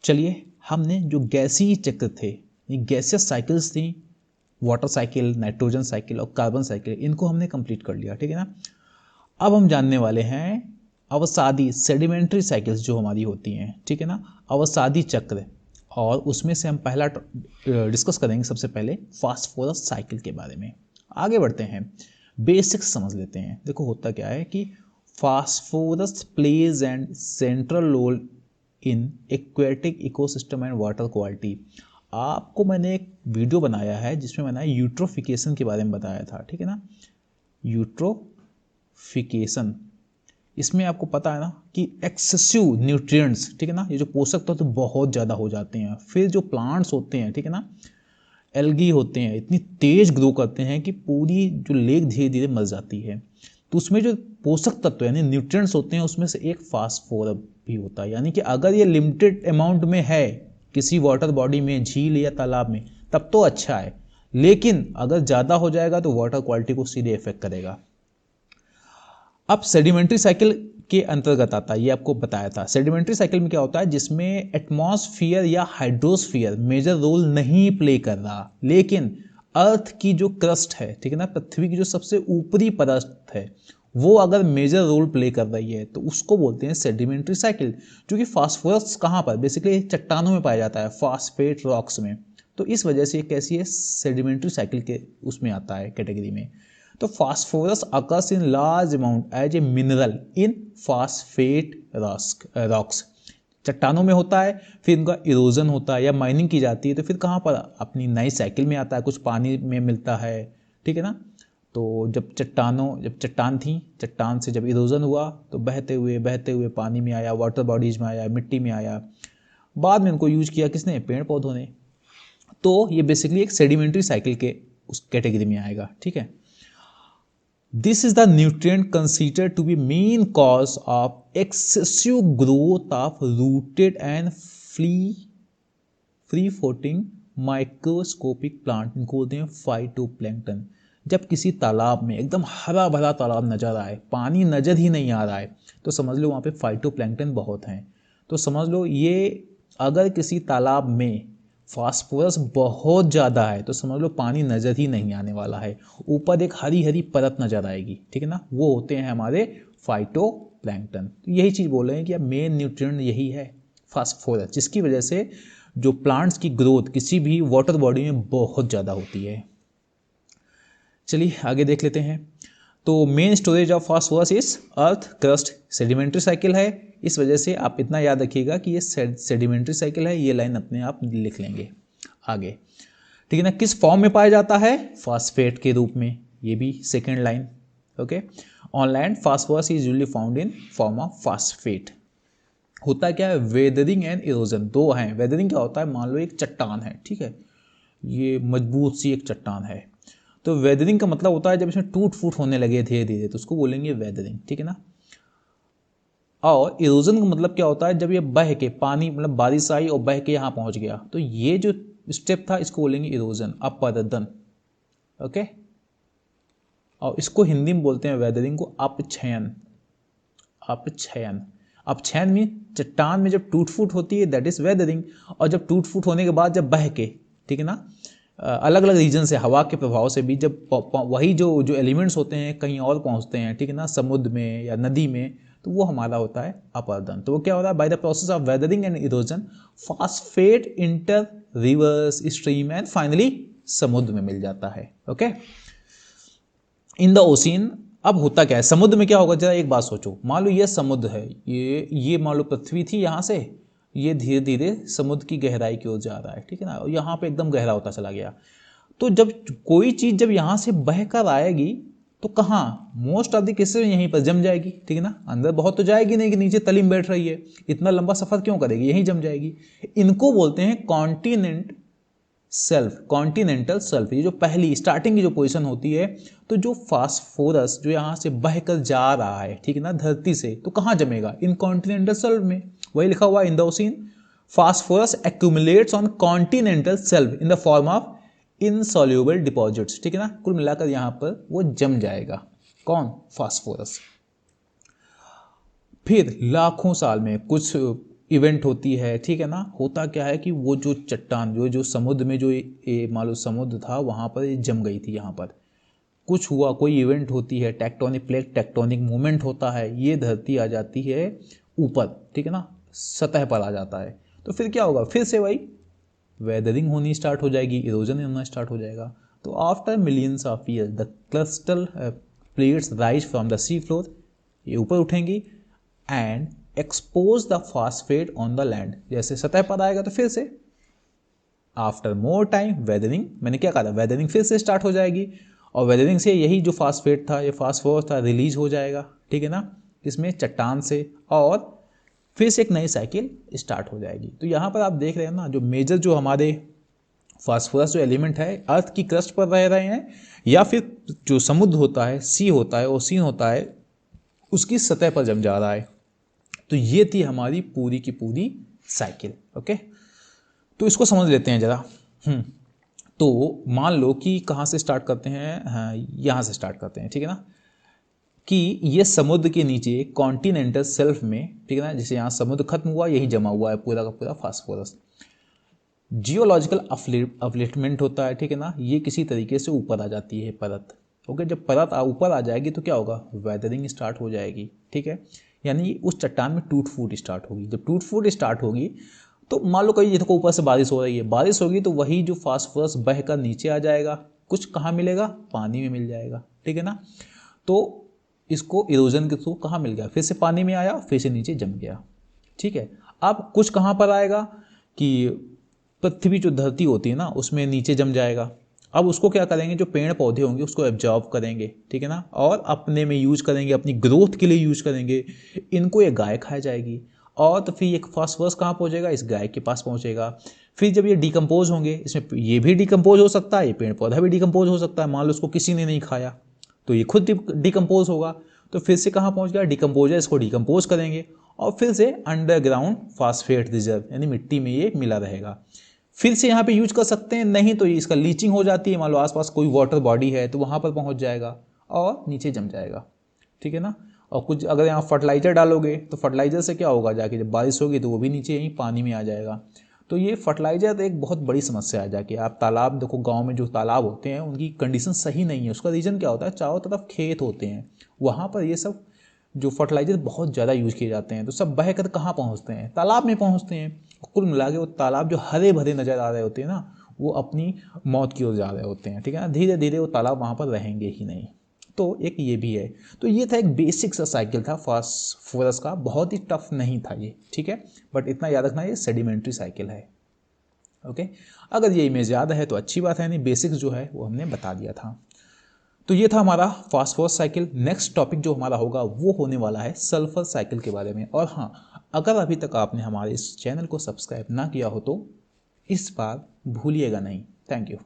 चलिए, हमने जो गैसीय चक्र थे, ये गैसियस साइकिल्स थी, वाटर साइकिल, नाइट्रोजन साइकिल और कार्बन साइकिल, इनको हमने कंप्लीट कर लिया, ठीक है ना। अब हम जानने वाले हैं अवसादी सेडिमेंट्री साइकिल्स जो हमारी होती हैं, ठीक है ना, अवसादी चक्र। और उसमें से हम पहला डिस्कस करेंगे सबसे पहले फास्फोरस साइकिल के बारे में। आगे बढ़ते हैं, बेसिक्स समझ लेते हैं। देखो होता क्या है कि phosphorus plays and central role in aquatic ecosystem and water quality. आपको मैंने एक वीडियो बनाया है जिसमें मैंने यूट्रोफिकेशन के बारे में बताया था, ठीक है ना, यूट्रोफिकेशन। इसमें आपको पता है ना कि एक्सेसिव न्यूट्रिएंट्स, ठीक है ना, ये जो पोषक तत्व तो बहुत ज़्यादा हो जाते हैं, फिर जो प्लांट्स होते हैं, ठीक है ना, एल्गी होते हैं, इतनी तेज ग्रो करते हैं कि पूरी जो लेक धीरे धीरे मर जाती है। तो उसमें जो पोषक तत्व यानी न्यूट्रिएंट्स होते हैं उसमें से एक फास्फोरस भी होता है। यानी कि अगर ये लिमिटेड अमाउंट में है किसी वाटर बॉडी में, झील या तालाब में, तब तो अच्छा है, लेकिन अगर ज़्यादा हो जाएगा तो वाटर क्वालिटी को सीधे इफेक्ट करेगा। अब सेडिमेंट्री साइकिल के अंतर्गत आता है, ये आपको बताया था। सेडिमेंट्री साइकिल में क्या होता है, जिसमें एटमॉस्फेयर या हाइड्रोस्फीयर मेजर रोल नहीं प्ले कर रहा, लेकिन अर्थ की जो क्रस्ट है, ठीक है ना, पृथ्वी की जो सबसे ऊपरी परत है, वो अगर मेजर रोल प्ले कर रही है तो उसको बोलते हैं सेडिमेंट्री साइकिल। क्योंकि फास्फोरस कहाँ पर, बेसिकली चट्टानों में पाया जाता है, फास्फेट रॉक्स में। तो इस वजह से ये कैसी है, सेडिमेंट्री साइकिल के उसमें आता है, कैटेगरी में। तो phosphorus occurs in large amount as a mineral in phosphate rocks. चट्टानों में होता है, फिर इनका इरोजन होता है या माइनिंग की जाती है, तो फिर कहाँ पर अपनी नई साइकिल में आता है, कुछ पानी में मिलता है, ठीक है ना। तो जब चट्टान थी, चट्टान से जब इरोजन हुआ तो बहते हुए पानी में आया, वाटर बॉडीज में आया, मिट्टी में आया, बाद में इनको यूज किया किसने, पेड़ पौधों ने। तो ये बेसिकली एक सेडिमेंट्री साइकिल के उस कैटेगरी में आएगा, ठीक है। This is the nutrient considered to be main cause of excessive growth of rooted and free floating microscopic plant, इनको बोलते हैं फाइटोप्लैंक्टन। जब किसी तालाब में एकदम हरा भरा तालाब नजर आए, पानी नजर ही नहीं आ रहा है, तो समझ लो वहाँ पे फाइटोप्लैंक्टन बहुत हैं। तो समझ लो ये अगर किसी तालाब में फास्फोरस बहुत ज़्यादा है तो समझ लो पानी नज़र ही नहीं आने वाला है, ऊपर एक हरी हरी परत नज़र आएगी, ठीक है ना, वो होते हैं हमारे फाइटोप्लैंक्टन। तो यही चीज़ बोल रहे हैं कि अब मेन न्यूट्रिएंट यही है फास्फोरस, जिसकी वजह से जो प्लांट्स की ग्रोथ किसी भी वाटर बॉडी में बहुत ज़्यादा होती है। चलिए आगे देख लेते हैं। तो main storage of phosphorus is earth crust, sedimentary cycle है। इस वजह से आप इतना याद रखिएगा कि ये सेडिमेंट्री साइकिल है, ये लाइन अपने आप लिख लेंगे आगे, ठीक है ना। किस फॉर्म में पाया जाता है, फास्फेट के रूप में, ये भी second line, okay. On land phosphorus is usually found in form of phosphate. होता क्या है, वेदरिंग एंड इरोजन दो हैं। वेदरिंग क्या होता है, मान लो एक चट्टान है, ठीक है, ये मजबूत सी एक चट्टान है, तो वेदरिंग का मतलब होता है जब इसमें टूट फूट होने लगे धीरे धीरे, तो उसको बोलेंगे वेदरिंग, ठीक है ना। और इरोजन का मतलब क्या होता है, जब ये बह के पानी, मतलब बारिश आई और बह के यहाँ पहुँच गया, तो ये जो स्टेप था इसको बोलेंगे इरोजन, अपरदन, ओके। और इसको हिंदी में बोलते हैं वेदरिंग को अपक्षयन। अपक्षयन, अपक्षयन में चट्टान में जब टूट फूट होती है दैट इज वेदरिंग, और जब टूट फूट होने के बाद जब बह के, ठीक है ना, अलग अलग रीजन से, हवा के प्रभाव से भी जब वही जो एलिमेंट्स होते हैं कहीं और पहुंचते हैं, ठीक है ना, समुद्र में या नदी में, तो वो हमारा होता है अपरदन। तो वो क्या हो रहा है, by the process of weathering and erosion phosphate inter reverse stream and finally समुद्र में मिल जाता है, ओके। इन द ओशियन, अब होता क्या है समुद्र में, क्या होगा, जरा एक बात सोचो, मान लो ये समुद्र है, ये मान लो पृथ्वी थी, यहाँ से ये धीरे धीरे समुद्र की गहराई की ओर जा रहा है, ठीक है ना, और यहाँ पे एकदम गहरा होता चला गया। तो जब कोई चीज़ जब यहाँ से बह कर आएगी तो कहाँ, मोस्ट ऑफ द केसेस यहीं पर जम जाएगी, ठीक है ना, अंदर बहुत तो जाएगी नहीं कि नीचे तली में बैठ रही है, इतना लंबा सफर क्यों करेगी, यहीं जम जाएगी। इनको बोलते हैं कॉन्टिनेंट सेल्फ, कॉन्टिनेंटल सेल्फ। ये जो पहली स्टार्टिंग की जो पोजीशन होती है, तो जो फास्फोरस जो यहाँ से बहकर जा रहा है, ठीक है ना, धरती से, तो कहाँ जमेगा, इन कॉन्टिनेंटल सेल्फ में। वही लिखा हुआ in the ocean, phosphorus accumulates on continental self in the form of insoluble deposits, ठीक है ना, कुल मिलाकर यहाँ पर वो जम जाएगा, कौन, फास्फोरस। फिर लाखों साल में, कुछ इवेंट होती है, ठीक है ना। होता क्या है कि वो जो चट्टान जो समुद्र में जो मान लो समुद्र था वहाँ पर ये जम गई थी, यहाँ पर कुछ हुआ, कोई इवेंट होती है, टेक्टोनिक प्लेट टेक्टोनिक मूवमेंट होता है, ये धरती आ जाती है ऊपर, ठीक है ना, सतह पर आ जाता है। तो फिर क्या होगा, फिर से वही वेदरिंग होनी स्टार्ट हो जाएगी, इरोजन होना स्टार्ट हो जाएगा। तो after millions of year the crustal plates rise from the sea floor, ये ऊपर उठेंगी and expose the phosphate on the land, जैसे सतह पर आएगा तो फिर से आफ्टर मोर टाइम वेदरिंग, मैंने क्या कहा था, वेदरिंग फिर से स्टार्ट हो जाएगी और वेदरिंग से यही जो फास्फेट था, ये फास्फोरस था, रिलीज हो जाएगा, ठीक है ना, इसमें चट्टान से, और फिर से एक नई साइकिल स्टार्ट हो जाएगी। तो यहाँ पर आप देख रहे हैं ना, जो मेजर जो हमारे फास्फोरस जो एलिमेंट है अर्थ की क्रस्ट पर रह रहे हैं, या फिर जो समुद्र होता है, सी होता है, ओशियन होता है, उसकी सतह पर जम जा रहा है। तो ये थी हमारी पूरी की पूरी साइकिल। ओके, तो इसको समझ लेते हैं जरा। तो मान लो कि कहाँ से स्टार्ट करते हैं, हाँ, यहाँ से स्टार्ट करते हैं, ठीक है ना, कि ये समुद्र के नीचे कॉन्टिनेंटल शेल्फ में, ठीक है ना, जैसे यहाँ समुद्र खत्म हुआ, यही जमा हुआ है पूरा का पूरा फास्फोरस। जियोलॉजिकल अपलिफ्टमेंट होता है, ठीक है ना, ये किसी तरीके से ऊपर आ जाती है परत। ओके, जब परत ऊपर आ जाएगी तो क्या होगा, वेदरिंग स्टार्ट हो जाएगी, ठीक है, यानी उस चट्टान में टूट फूट स्टार्ट होगी। जब टूट फूट स्टार्ट होगी तो मान लो कहीं देखो ऊपर से बारिश हो रही है, बारिश होगी तो वही जो फास्फोरस बह कर नीचे आ जाएगा, कुछ कहाँ मिलेगा, पानी में मिल जाएगा, ठीक है ना। तो इसको इरोजन के थ्रू कहाँ मिल गया, फिर से पानी में आया, फिर से नीचे जम गया, ठीक है। अब कुछ कहाँ पर आएगा कि पृथ्वी जो धरती होती है ना उसमें नीचे जम जाएगा। अब उसको क्या करेंगे, जो पेड़ पौधे होंगे उसको एब्जॉर्ब करेंगे, ठीक है ना, और अपने में यूज करेंगे, अपनी ग्रोथ के लिए यूज करेंगे। इनको ये गाय खा जाएगी और तो फिर ये फास्फोरस कहाँ पहुँचेगा, इस गाय के पास पहुँचेगा। फिर जब ये डिकम्पोज होंगे, इसमें ये भी डिकम्पोज हो सकता है, ये पेड़ पौधा भी डिकम्पोज हो सकता है, मान लो उसको किसी ने नहीं खाया तो ये खुद डिकम्पोज होगा। तो फिर से कहाँ पहुँच गया, डिकम्पोजर इसको डिकम्पोज करेंगे और फिर से अंडरग्राउंड फास्फेट रिजर्व यानी मिट्टी में ये मिला रहेगा। फिर से यहाँ पे यूज कर सकते हैं, नहीं तो ये इसका लीचिंग हो जाती है, मान लो आसपास कोई वाटर बॉडी है तो वहाँ पर पहुँच जाएगा और नीचे जम जाएगा, ठीक है ना। और कुछ अगर यहाँ फर्टिलाइजर डालोगे तो फर्टिलाइजर से क्या होगा, जाके जब बारिश होगी तो वो भी नीचे यहीं पानी में आ जाएगा। तो ये फर्टिलाइजर एक बहुत बड़ी समस्या है। जाके आप तालाब देखो, गांव में जो तालाब होते हैं उनकी कंडीशन सही नहीं है। उसका रीज़न क्या होता है, चारों तरफ खेत होते हैं, वहाँ पर ये सब जो फर्टिलाइजर बहुत ज़्यादा यूज किए जाते हैं, तो सब बह कर कहाँ पहुँचते हैं, तालाब में पहुँचते हैं। कुल मिला के वो तालाब जो हरे भरे नज़र आ रहे होते हैं ना, वो अपनी मौत की ओर जा रहे होते हैं, ठीक है ना। धीरे धीरे वो तालाब वहाँ पर रहेंगे ही नहीं। तो एक ये भी है। तो ये था एक बेसिक सा साइकिल था फास्फोरस का, बहुत ही टफ नहीं था ये, ठीक है, बट इतना याद रखना ये सेडिमेंट्री साइकिल है। ओके, अगर ये इमेज याद है तो अच्छी बात है, नहीं बेसिक्स जो है वो हमने बता दिया था। तो ये था हमारा फास्फोरस साइकिल। नेक्स्ट टॉपिक जो हमारा होगा वो होने वाला है सल्फर साइकिल के बारे में। और हाँ, अगर अभी तक आपने हमारे इस चैनल को सब्सक्राइब ना किया हो तो इस बार भूलिएगा नहीं। Thank you.